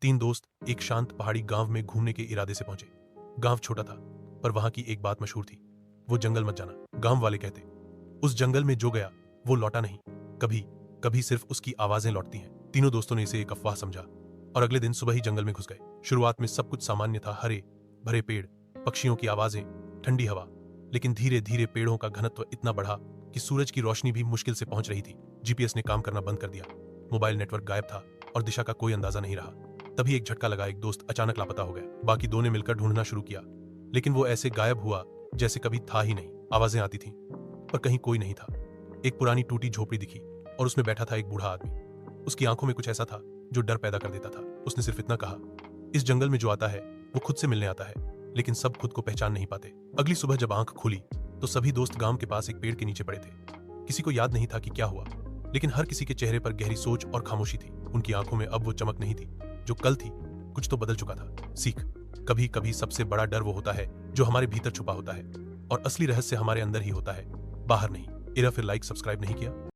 तीन दोस्त एक शांत पहाड़ी गांव में घूमने के इरादे से पहुंचे। गांव छोटा था, पर वहां की एक बात मशहूर थी, वो जंगल मत जाना। गांव वाले कहते, उस जंगल में जो गया वो लौटा नहीं। कभी कभी सिर्फ उसकी आवाजें लौटती हैं। तीनों दोस्तों ने इसे एक अफवाह समझा और अगले दिन सुबह ही जंगल में घुस गए। शुरुआत में सब कुछ सामान्य था, हरे भरे पेड़, पक्षियों की आवाजें, ठंडी हवा। लेकिन धीरे धीरे पेड़ों का घनत्व इतना बढ़ा कि सूरज की रोशनी भी मुश्किल से पहुंच रही थी। जीपीएस ने काम करना बंद कर दिया, मोबाइल नेटवर्क गायब था और दिशा का कोई अंदाजा नहीं रहा। तभी एक झटका लगा, एक दोस्त अचानक लापता हो गया। बाकी दो ने मिलकर ढूंढना शुरू किया, लेकिन वो ऐसे गायब हुआ जैसे कभी था ही नहीं। आवाजें आती थीं, पर कहीं कोई नहीं था। एक पुरानी टूटी झोपड़ी दिखी और उसमें बैठा था एक बूढ़ा आदमी। उसकी आंखों में कुछ ऐसा था जो डर पैदा कर देता था। उसने सिर्फ इतना कहा, इस जंगल में जो आता है वो खुद से मिलने आता है, लेकिन सब खुद को पहचान नहीं पाते। अगली सुबह जब आंख खुली तो सभी दोस्त गांव के पास एक पेड़ के नीचे पड़े थे। किसी को याद नहीं था कि क्या हुआ, लेकिन हर किसी के चेहरे पर गहरी सोच और खामोशी थी। उनकी आंखों में अब वो चमक नहीं थी जो कल थी। कुछ तो बदल चुका था। सीख, कभी कभी सबसे बड़ा डर वो होता है जो हमारे भीतर छुपा होता है, और असली रहस्य हमारे अंदर ही होता है, बाहर नहीं। इरा फिर लाइक सब्सक्राइब नहीं किया?